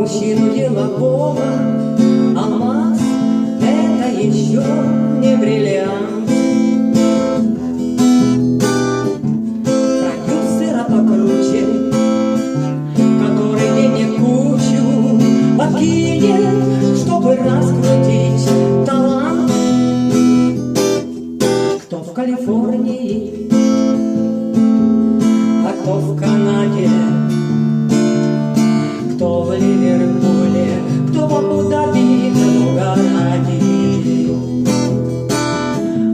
мужчину делового алмаз — это еще не бриллиант. Продюсера покруче, который денег кучу подкинет, чтобы раскрутить талант. Кто в Калифорнии, а кто в Канаде, кто в Ливерпуле, кто в Абу-Даби, кто в Гараде.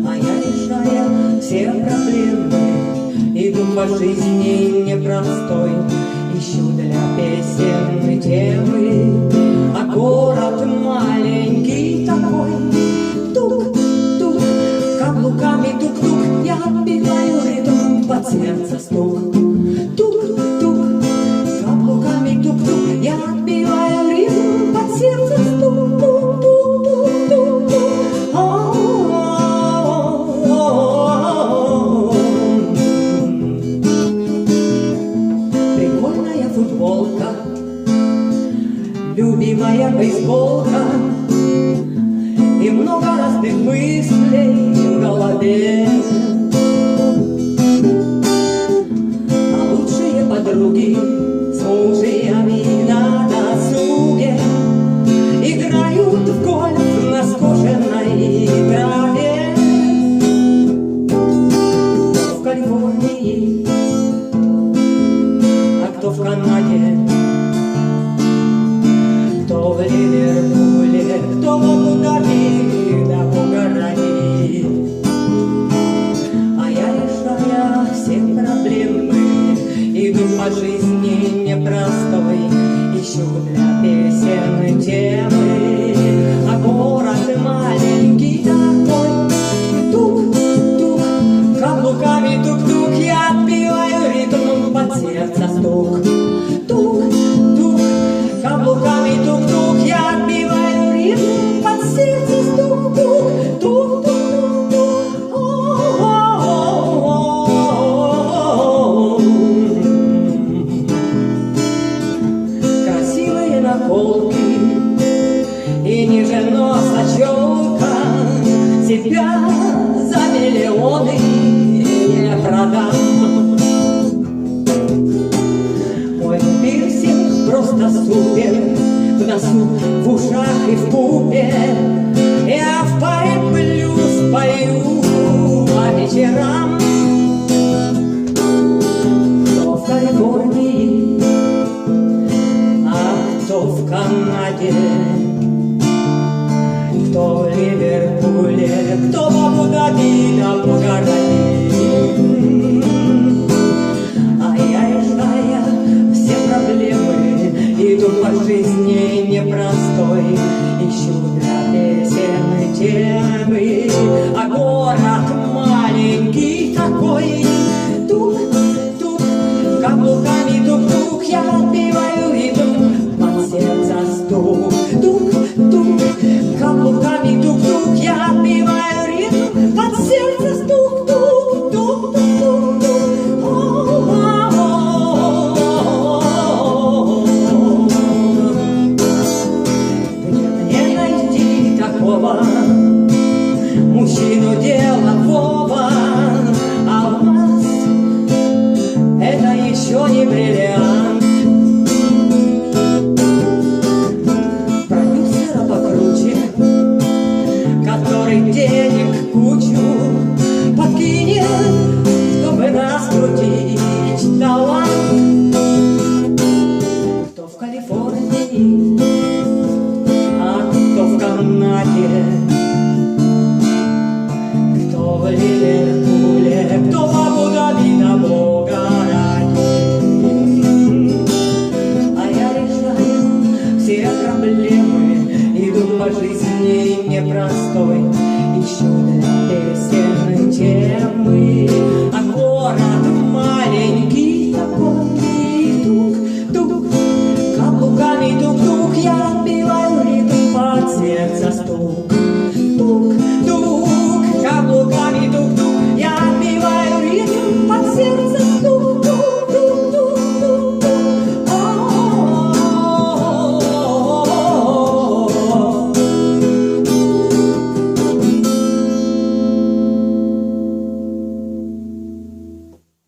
А я, решая все проблемы, иду по жизни непростой, ищу для песен темы, а город маленький такой. Тук-тук, каблуками тук-тук, я отбиваю ритм, под сердце стук. Тук-тук, каблуками тук-тук, я отбиваю ритм, под сердце стук. Тук-тук-тук-тук-тук. Прикольная футболка, любимая бейсболка и много разных мыслей в голове. А лучшие подруги с мужьями на досуге играют в гольф на скошенной траве. Кто в Калифорнии, а кто в Канаде, кто в Ливерпуле, кто в Абу-Даби, да в Гараде. А я, решая все проблемы, иду по жизни непростой, ищу для песен темы, а город маленький такой. Тук-тук, каблуками тук-тук, я отбиваю ритм, под сердце стук. Тук-тук, каблуками тук-тук, я отбиваю ритм, под сердце стук. Тук-тук, красивые наколки и ниже носа челка, тебя за миллионы не продам. Мой пирсинг просто супер, в носу, в ушах и в пупе. Я в паре блюз пою по вечерам.